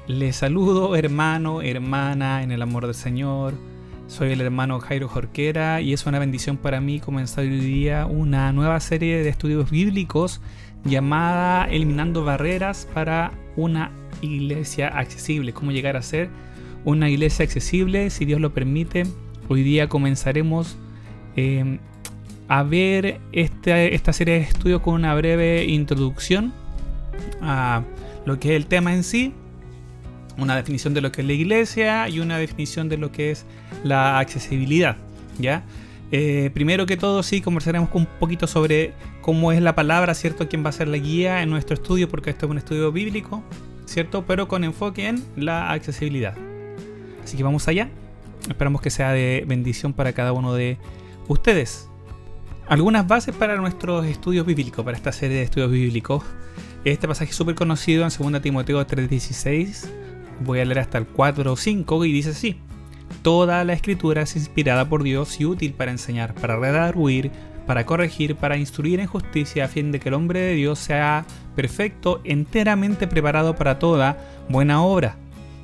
Les saludo, hermano, hermana, en el amor del Señor. Soy el hermano Jairo Jorquera y es una bendición para mí comenzar hoy día una nueva serie de estudios bíblicos llamada Eliminando Barreras para una iglesia accesible. ¿Cómo llegar a ser una iglesia accesible? Si Dios lo permite, hoy día comenzaremos a ver esta serie de estudios con una breve introducción a lo que es el tema en sí, una definición de lo que es la iglesia y una definición de lo que es la accesibilidad, ¿ya? Primero que todo, sí, conversaremos un poquito sobre cómo es la palabra, ¿cierto? Quién va a ser la guía en nuestro estudio, porque esto es un estudio bíblico, ¿cierto? Pero con enfoque en la accesibilidad. Así que vamos allá. Esperamos que sea de bendición para cada uno de ustedes. Algunas bases para nuestros estudios bíblicos, para esta serie de estudios bíblicos. Este pasaje es súper conocido en 2 Timoteo 3:16. Voy a leer hasta el 4:5 y dice así: toda la escritura es inspirada por Dios y útil para enseñar, para redarguir, para corregir, para instruir en justicia, a fin de que el hombre de Dios sea perfecto, enteramente preparado para toda buena obra.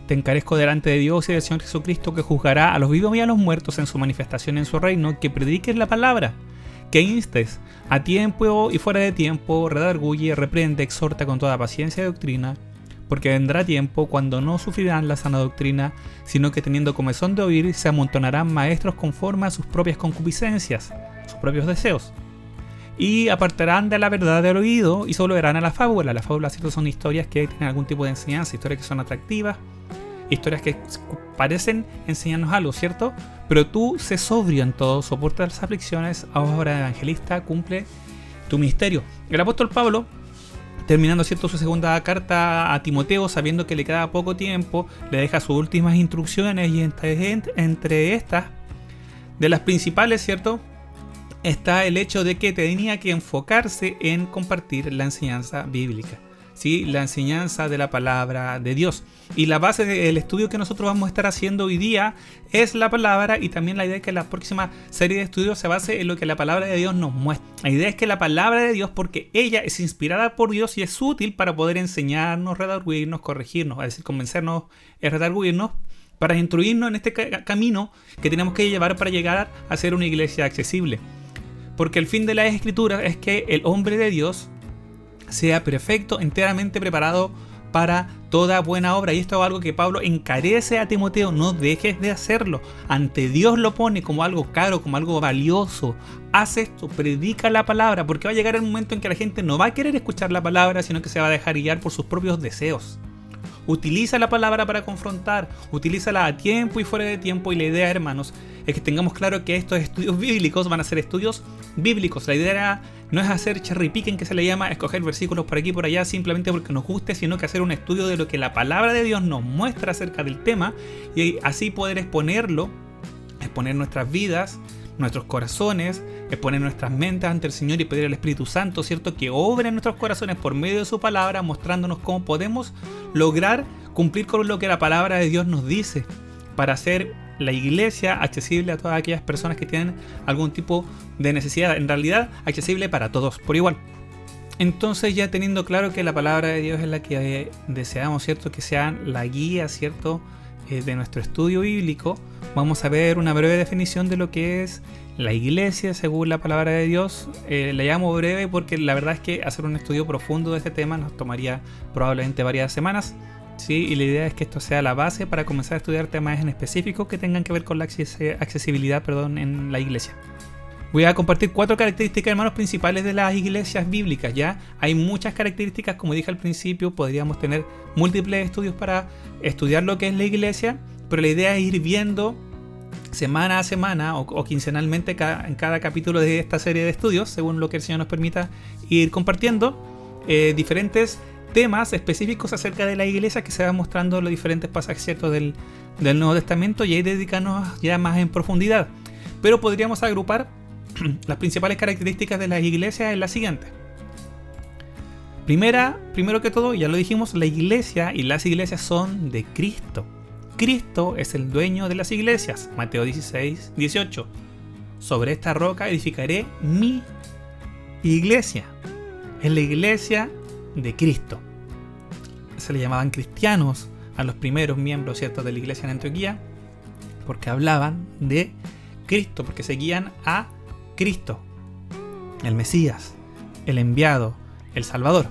Te encarezco delante de Dios y del Señor Jesucristo, que juzgará a los vivos y a los muertos en su manifestación en su reino, que prediques la palabra, que instes a tiempo y fuera de tiempo, redarguye, reprende, exhorta con toda paciencia y doctrina, porque vendrá tiempo cuando no sufrirán la sana doctrina, sino que teniendo comezón de oír, se amontonarán maestros conforme a sus propias concupiscencias, sus propios deseos, y apartarán de la verdad del oído y solo verán a la fábula. Las fábulas, ¿cierto?, son historias que tienen algún tipo de enseñanza, historias que son atractivas, historias que parecen enseñarnos algo, ¿cierto? Pero tú sé sobrio en todo, soporta las aflicciones, obra de evangelista, cumple tu ministerio. El apóstol Pablo, terminando, ¿cierto?, su segunda carta a Timoteo, sabiendo que le queda poco tiempo, le deja sus últimas instrucciones, y entre estas, de las principales, ¿cierto?, está el hecho de que tenía que enfocarse en compartir la enseñanza bíblica, ¿sí? La enseñanza de la palabra de Dios. Y la base del estudio que nosotros vamos a estar haciendo hoy día es la palabra, y también la idea es que la próxima serie de estudios se base en lo que la palabra de Dios nos muestra. La idea es que la palabra de Dios, porque ella es inspirada por Dios y es útil para poder enseñarnos, redarguirnos, corregirnos, es decir, convencernos, redarguirnos, para instruirnos en este camino que tenemos que llevar para llegar a ser una iglesia accesible. Porque el fin de las escrituras es que el hombre de Dios sea perfecto, enteramente preparado para toda buena obra. Y esto es algo que Pablo encarece a Timoteo: no dejes de hacerlo. Ante Dios lo pone como algo caro, como algo valioso. Haz esto, predica la palabra, porque va a llegar el momento en que la gente no va a querer escuchar la palabra, sino que se va a dejar guiar por sus propios deseos. Utiliza la palabra para confrontar, utilízala a tiempo y fuera de tiempo. Y la idea, hermanos, es que tengamos claro que estos estudios bíblicos van a ser estudios bíblicos. La idea no es hacer cherry picking, que se le llama, escoger versículos por aquí y por allá simplemente porque nos guste, sino que hacer un estudio de lo que la palabra de Dios nos muestra acerca del tema, y así poder exponerlo, exponer nuestras vidas, nuestros corazones, exponer nuestras mentes ante el Señor y pedir al Espíritu Santo, ¿cierto?, que obre en nuestros corazones por medio de su palabra, mostrándonos cómo podemos lograr cumplir con lo que la palabra de Dios nos dice, para hacer la iglesia accesible a todas aquellas personas que tienen algún tipo de necesidad, en realidad accesible para todos por igual. Entonces, ya teniendo claro que la palabra de Dios es la que deseamos, ¿cierto?, que sea la guía, ¿cierto?, de nuestro estudio bíblico, vamos a ver una breve definición de lo que es la iglesia según la palabra de Dios. La llamo breve porque la verdad es que hacer un estudio profundo de este tema nos tomaría probablemente varias semanas, ¿sí? Y la idea es que esto sea la base para comenzar a estudiar temas en específico que tengan que ver con la accesibilidad, en la iglesia. Voy a compartir 4 características, hermanos, principales de las iglesias bíblicas. Ya hay muchas características, como dije al principio, podríamos tener múltiples estudios para estudiar lo que es la iglesia, pero la idea es ir viendo semana a semana o quincenalmente en cada capítulo de esta serie de estudios, según lo que el Señor nos permita, ir compartiendo diferentes temas específicos acerca de la iglesia que se van mostrando los diferentes pasajes, ¿cierto?, del Nuevo Testamento, y ahí dedicarnos ya más en profundidad. Pero podríamos agrupar las principales características de las iglesias en la siguiente. Primero que todo, ya lo dijimos, la iglesia y las iglesias son de Cristo. Cristo es el dueño de las iglesias. Mateo 16:18. Sobre esta roca edificaré mi iglesia. Es la iglesia de Cristo. Se le llamaban cristianos a los primeros miembros, ¿cierto?, de la iglesia en Antioquía, porque hablaban de Cristo, porque seguían a Cristo, el Mesías, el enviado, el Salvador.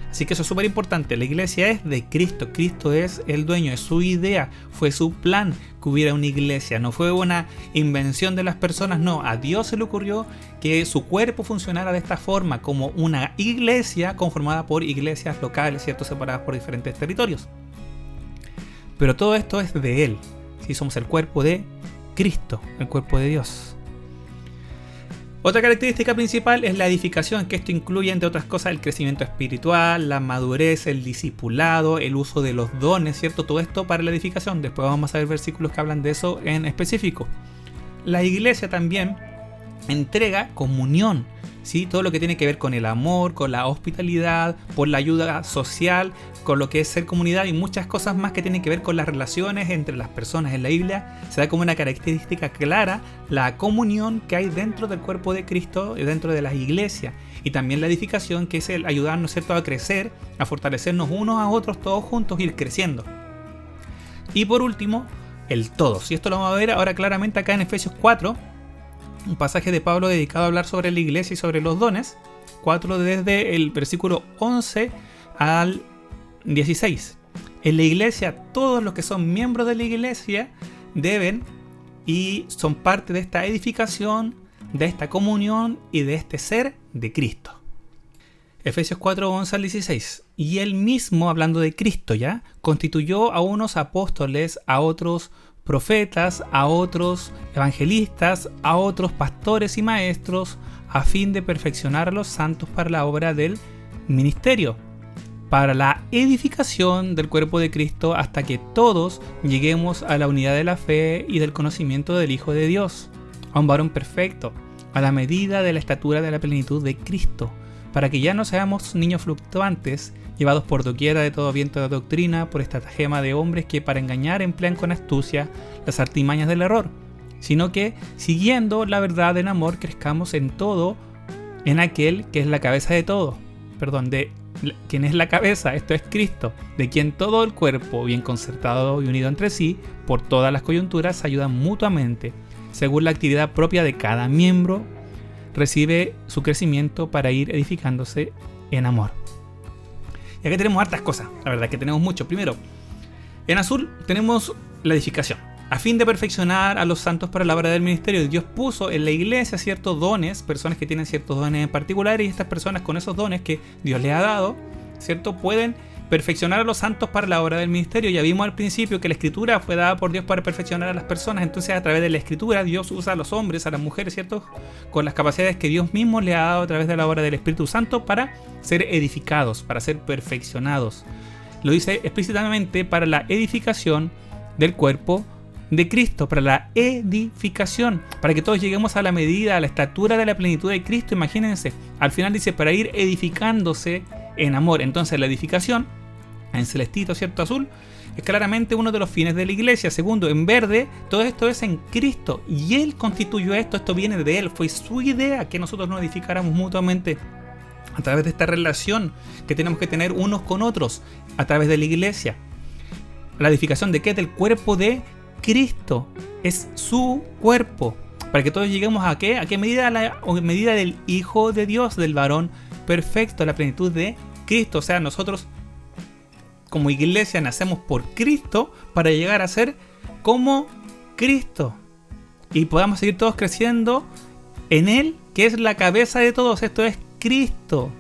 Así que eso es súper importante. La iglesia es de Cristo. Cristo es el dueño, es su idea, fue su plan que hubiera una iglesia. No fue una invención de las personas, no. A Dios se le ocurrió que su cuerpo funcionara de esta forma, como una iglesia conformada por iglesias locales, ¿cierto?, separadas por diferentes territorios. Pero todo esto es de Él. ¿Sí? Somos el cuerpo de Cristo, el cuerpo de Dios. Otra característica principal es la edificación, que esto incluye, entre otras cosas, el crecimiento espiritual, la madurez, el discipulado, el uso de los dones, ¿cierto? Todo esto para la edificación. Después vamos a ver versículos que hablan de eso en específico. La iglesia también entrega comunión, ¿sí? Todo lo que tiene que ver con el amor, con la hospitalidad, por la ayuda social, con lo que es ser comunidad y muchas cosas más que tienen que ver con las relaciones entre las personas. En la Biblia se da como una característica clara la comunión que hay dentro del cuerpo de Cristo y dentro de las iglesias, y también la edificación, que es el ayudarnos, ¿cierto?, a crecer, a fortalecernos unos a otros, todos juntos, ir creciendo. Y por último, el todos, y esto lo vamos a ver ahora claramente acá en Efesios 4, un pasaje de Pablo dedicado a hablar sobre la iglesia y sobre los dones. 4 desde el versículo 11 al 16. En la iglesia, todos los que son miembros de la iglesia deben y son parte de esta edificación, de esta comunión y de este ser de Cristo. Efesios 4, 11 al 16. Y él mismo, hablando de Cristo ya, constituyó a unos apóstoles, a otros profetas, a otros evangelistas, a otros pastores y maestros, a fin de perfeccionar a los santos para la obra del ministerio, para la edificación del cuerpo de Cristo, hasta que todos lleguemos a la unidad de la fe y del conocimiento del Hijo de Dios, a un varón perfecto, a la medida de la estatura de la plenitud de Cristo, para que ya no seamos niños fluctuantes, llevados por doquiera de todo viento de doctrina, por estratagema de hombres que para engañar emplean con astucia las artimañas del error, sino que, siguiendo la verdad en amor, crezcamos en todo en aquel que es la cabeza de todo, de quien es la cabeza, esto es Cristo, de quien todo el cuerpo, bien concertado y unido entre sí, por todas las coyunturas, ayuda mutuamente, según la actividad propia de cada miembro, recibe su crecimiento para ir edificándose en amor. Y acá tenemos hartas cosas, la verdad que tenemos mucho. Primero, en azul tenemos la edificación, a fin de perfeccionar a los santos para la obra del ministerio. Dios puso en la iglesia ciertos dones, personas que tienen ciertos dones en particular, y estas personas con esos dones que Dios les ha dado, ¿cierto?, pueden perfeccionar a los santos para la obra del ministerio. Ya vimos al principio que la escritura fue dada por Dios para perfeccionar a las personas. Entonces, a través de la escritura, Dios usa a los hombres, a las mujeres, ¿cierto?, con las capacidades que Dios mismo le ha dado a través de la obra del Espíritu Santo para ser edificados, para ser perfeccionados. Lo dice explícitamente para la edificación del cuerpo de Cristo, para la edificación, para que todos lleguemos a la medida, a la estatura de la plenitud de Cristo. Imagínense, al final dice para ir edificándose en amor. Entonces la edificación, en celestito, ¿cierto?, azul, es claramente uno de los fines de la iglesia. Segundo, en verde, todo esto es en Cristo, y Él constituyó esto viene de Él, fue su idea que nosotros nos edificáramos mutuamente a través de esta relación que tenemos que tener unos con otros, a través de la iglesia. La edificación de ¿qué? Del cuerpo de Cristo, es su cuerpo, para que todos lleguemos a ¿qué? ¿A qué medida? A la medida del Hijo de Dios, del varón perfecto, a la plenitud de Cristo. O sea, nosotros como iglesia nacemos por Cristo para llegar a ser como Cristo y podamos seguir todos creciendo en Él, que es la cabeza de todos. Esto es Cristo.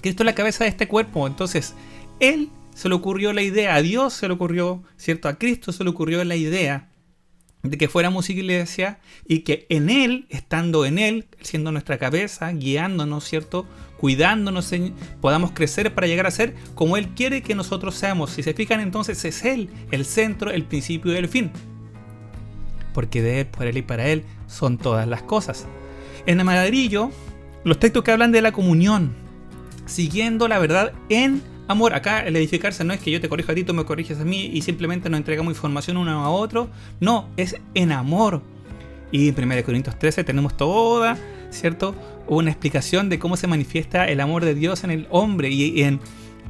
Cristo es la cabeza de este cuerpo. Entonces, Él se le ocurrió la idea, a Dios se le ocurrió, ¿cierto? A Cristo se le ocurrió la idea de que fuéramos iglesia y que en Él, estando en Él, siendo nuestra cabeza, guiándonos, ¿cierto?, cuidándonos, podamos crecer para llegar a ser como Él quiere que nosotros seamos. Si se fijan, entonces es Él el centro, el principio y el fin. Porque de Él, por Él y para Él son todas las cosas. En amarillo, los textos que hablan de la comunión, siguiendo la verdad en amor. Acá el edificarse no es que yo te corrijo a ti, tú me corriges a mí y simplemente nos entregamos información uno a otro. No, es en amor. Y en 1 Corintios 13 tenemos toda, ¿cierto?, una explicación de cómo se manifiesta el amor de Dios en el hombre. Y en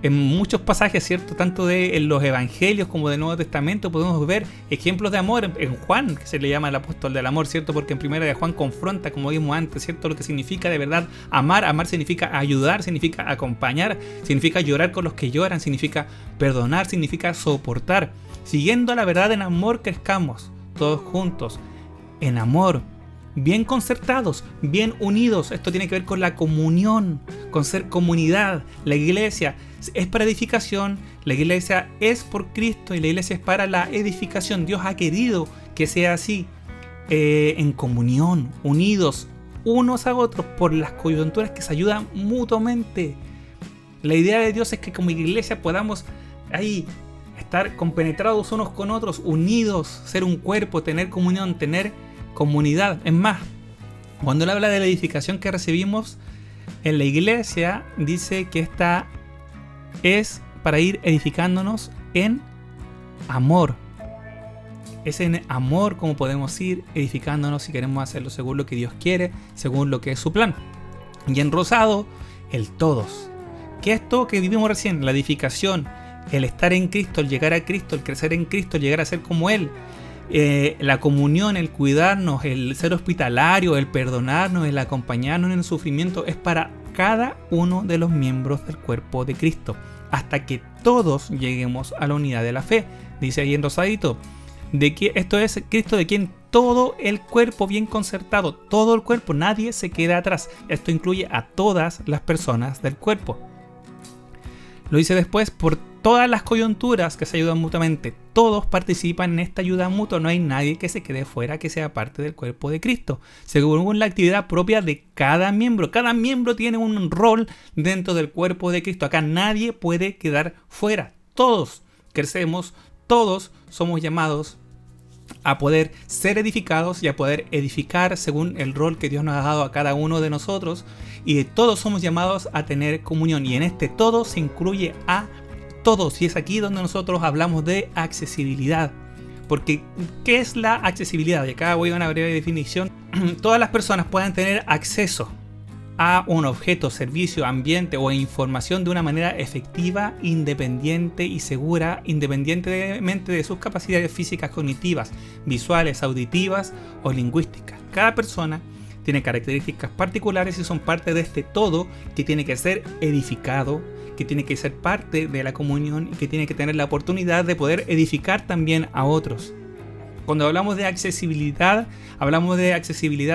En muchos pasajes, ¿cierto? Tanto en los evangelios como del Nuevo Testamento podemos ver ejemplos de amor. En Juan, que se le llama el apóstol del amor, ¿cierto? Porque en primera de Juan confronta, como vimos antes, ¿cierto? Lo que significa de verdad amar. Amar significa ayudar, significa acompañar, significa llorar con los que lloran, significa perdonar, significa soportar. Siguiendo la verdad en amor crezcamos, todos juntos, en amor, bien concertados, bien unidos. Esto tiene que ver con la comunión, con ser comunidad. La iglesia es para edificación, la iglesia es por Cristo y la iglesia es para la edificación. Dios ha querido que sea así, en comunión, unidos unos a otros por las coyunturas que se ayudan mutuamente. La idea de Dios es que como iglesia podamos ahí estar compenetrados unos con otros, unidos, ser un cuerpo, tener comunión, tener comunidad. Es más, cuando él habla de la edificación que recibimos en la iglesia, dice que esta es para ir edificándonos en amor. Es en amor como podemos ir edificándonos si queremos hacerlo según lo que Dios quiere, según lo que es su plan. Y en rosado, el todos. ¿Qué es esto que vivimos recién? La edificación, el estar en Cristo, el llegar a Cristo, el crecer en Cristo, el llegar a ser como Él. La comunión, el cuidarnos, el ser hospitalario, el perdonarnos, el acompañarnos en el sufrimiento es para cada uno de los miembros del cuerpo de Cristo, hasta que todos lleguemos a la unidad de la fe. Dice ahí en rosadito, de que esto es Cristo, de quien todo el cuerpo bien concertado, todo el cuerpo, nadie se queda atrás. Esto incluye a todas las personas del cuerpo. Lo dice después, por todas las coyunturas que se ayudan mutuamente, todos participan en esta ayuda mutua, no hay nadie que se quede fuera, que sea parte del cuerpo de Cristo, según la actividad propia de cada miembro. Cada miembro tiene un rol dentro del cuerpo de Cristo, acá nadie puede quedar fuera, todos crecemos, todos somos llamados a poder ser edificados y a poder edificar según el rol que Dios nos ha dado a cada uno de nosotros, y todos somos llamados a tener comunión, y en este todo se incluye a todos, y es aquí donde nosotros hablamos de accesibilidad. Porque, ¿qué es la accesibilidad? Y acá voy a una breve definición. Todas las personas puedan tener acceso a un objeto, servicio, ambiente o información de una manera efectiva, independiente y segura, independientemente de sus capacidades físicas, cognitivas, visuales, auditivas o lingüísticas. Cada persona tiene características particulares y son parte de este todo que tiene que ser edificado, que tiene que ser parte de la comunión y que tiene que tener la oportunidad de poder edificar también a otros. Cuando hablamos de accesibilidad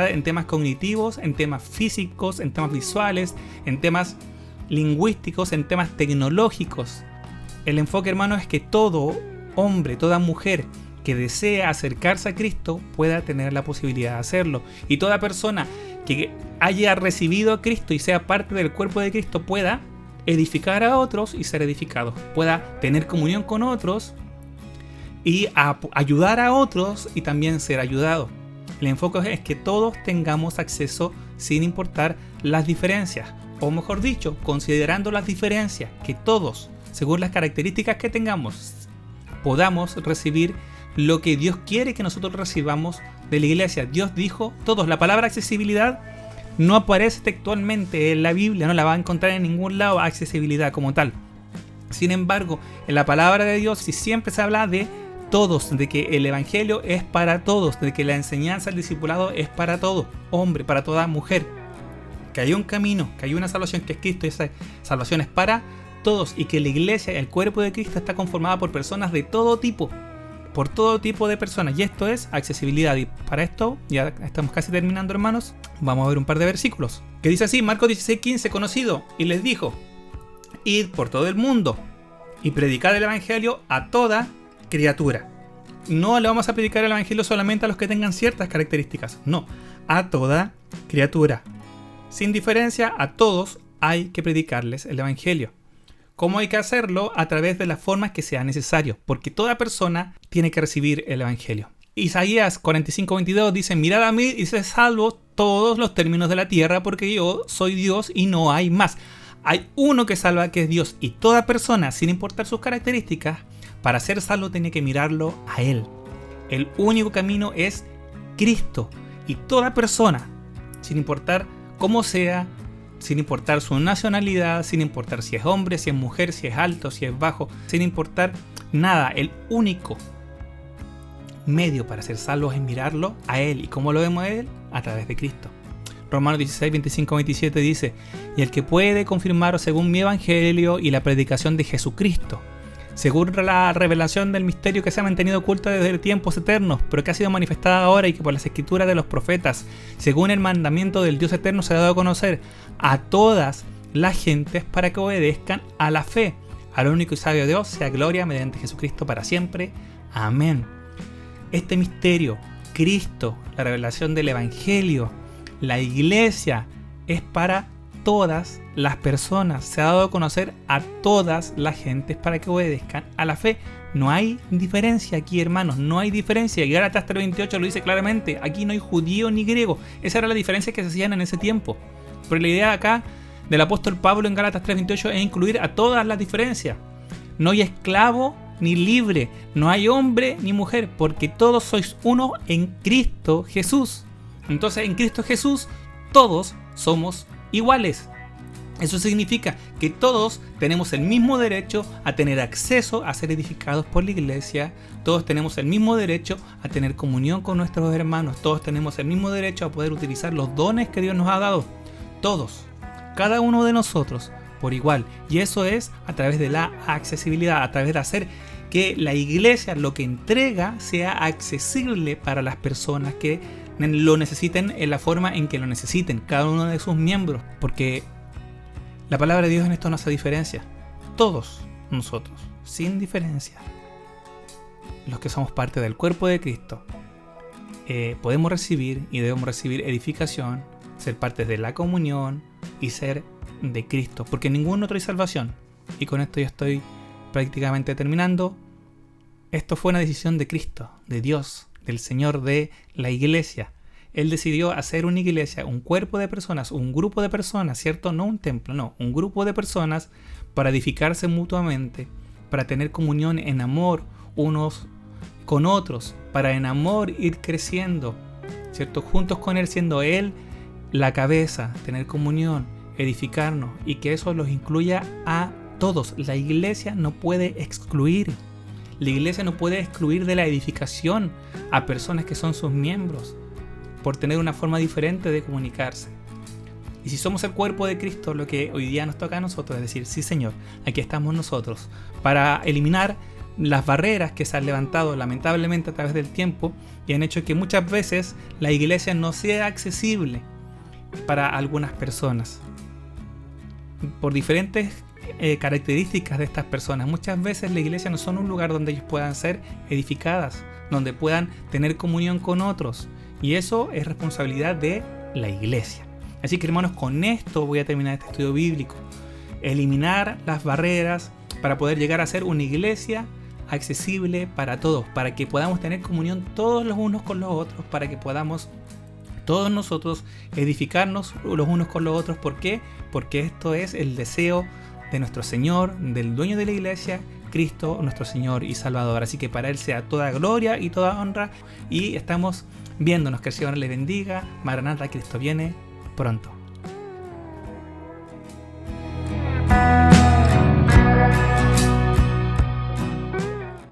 en temas cognitivos, en temas físicos, en temas visuales, en temas lingüísticos, en temas tecnológicos. El enfoque, hermano, es que todo hombre, toda mujer que desea acercarse a Cristo pueda tener la posibilidad de hacerlo. Y toda persona que haya recibido a Cristo y sea parte del cuerpo de Cristo pueda edificar a otros y ser edificado. Pueda tener comunión con otros y ayudar a otros y también ser ayudado. El enfoque es que todos tengamos acceso sin importar las diferencias, o mejor dicho, considerando las diferencias, que todos, según las características que tengamos, podamos recibir lo que Dios quiere que nosotros recibamos de la iglesia. Dios dijo todos. La palabra accesibilidad no aparece textualmente en la Biblia, no la va a encontrar en ningún lado, accesibilidad como tal. Sin embargo, en la palabra de Dios sí siempre se habla de todos, de que el evangelio es para todos, de que la enseñanza, el discipulado es para todo hombre, para toda mujer, que hay un camino, que hay una salvación que es Cristo, y esa salvación es para todos, y que la iglesia, el cuerpo de Cristo, está conformada por personas de todo tipo, por todo tipo de personas, y esto es accesibilidad. Y para esto, ya estamos casi terminando, hermanos, vamos a ver un par de versículos, que dice así, Marcos 16:15, conocido, y les dijo, id por todo el mundo y predicad el evangelio a toda criatura. No le vamos a predicar el evangelio solamente a los que tengan ciertas características, no, a toda criatura. Sin diferencia, a todos hay que predicarles el evangelio. ¿Cómo hay que hacerlo? A través de las formas que sea necesario, porque toda persona tiene que recibir el evangelio. Isaías 45:22 dice, mirad a mí y sed salvos todos los términos de la tierra, porque yo soy Dios y no hay más. Hay uno que salva, que es Dios, y toda persona, sin importar sus características, para ser salvo tiene que mirarlo a Él. El único camino es Cristo, y toda persona, sin importar cómo sea, sin importar su nacionalidad, sin importar si es hombre, si es mujer, si es alto, si es bajo, sin importar nada. El único medio para ser salvos es mirarlo a Él. ¿Y cómo lo vemos a Él? A través de Cristo. Romanos 16, 25, 27 dice: y el que puede confirmaros según mi evangelio y la predicación de Jesucristo, según la revelación del misterio que se ha mantenido oculta desde tiempos eternos, pero que ha sido manifestada ahora y que por las escrituras de los profetas, según el mandamiento del Dios eterno, se ha dado a conocer a todas las gentes para que obedezcan a la fe. Al único y sabio Dios sea gloria mediante Jesucristo para siempre. Amén. Este misterio, Cristo, la revelación del evangelio, la iglesia, es para todas las personas. Se ha dado a conocer a todas las gentes para que obedezcan a la fe. No hay diferencia aquí, hermanos, no hay diferencia. Y Gálatas 3:28 lo dice claramente: aquí no hay judío ni griego. Esa era la diferencia que se hacían en ese tiempo. Pero la idea acá del apóstol Pablo en Gálatas 3:28 es incluir a todas las diferencias. No hay esclavo ni libre, no hay hombre ni mujer, porque todos sois uno en Cristo Jesús. Entonces, en Cristo Jesús todos somos iguales. Eso significa que todos tenemos el mismo derecho a tener acceso a ser edificados por la iglesia. Todos tenemos el mismo derecho a tener comunión con nuestros hermanos. Todos tenemos el mismo derecho a poder utilizar los dones que Dios nos ha dado. Todos, cada uno de nosotros, por igual. Y eso es a través de la accesibilidad, a través de hacer que la iglesia lo que entrega sea accesible para las personas que lo necesiten en la forma en que lo necesiten, cada uno de sus miembros, porque la palabra de Dios en esto no hace diferencia. Todos nosotros, sin diferencia, los que somos parte del cuerpo de Cristo, podemos recibir y debemos recibir edificación, ser parte de la comunión y ser de Cristo, porque ningún otro hay salvación. Y con esto ya estoy prácticamente terminando. Esto fue una decisión de Cristo, de Dios, del Señor, de la iglesia. Él decidió hacer una iglesia, un cuerpo de personas, un grupo de personas, ¿cierto? No un templo, no, un grupo de personas para edificarse mutuamente, para tener comunión en amor unos con otros, para en amor ir creciendo, ¿cierto? Juntos con Él, siendo Él la cabeza, tener comunión, edificarnos, y que eso los incluya a todos. La iglesia no puede excluir. La iglesia no puede excluir de la edificación a personas que son sus miembros por tener una forma diferente de comunicarse. Y si somos el cuerpo de Cristo, lo que hoy día nos toca a nosotros es decir: sí, Señor, aquí estamos nosotros para eliminar las barreras que se han levantado lamentablemente a través del tiempo y han hecho que muchas veces la iglesia no sea accesible para algunas personas por diferentes características de estas personas. Muchas veces la iglesia no son un lugar donde ellos puedan ser edificadas, donde puedan tener comunión con otros, y eso es responsabilidad de la iglesia. Así que, hermanos, con esto voy a terminar este estudio bíblico. Eliminar las barreras para poder llegar a ser una iglesia accesible para todos, para que podamos tener comunión todos los unos con los otros, para que podamos todos nosotros edificarnos los unos con los otros. ¿Por qué? Porque esto es el deseo de nuestro Señor, del dueño de la iglesia, Cristo, nuestro Señor y Salvador. Así que para Él sea toda gloria y toda honra. Y estamos viéndonos. Que el Señor le bendiga. Maranatha, Cristo viene pronto.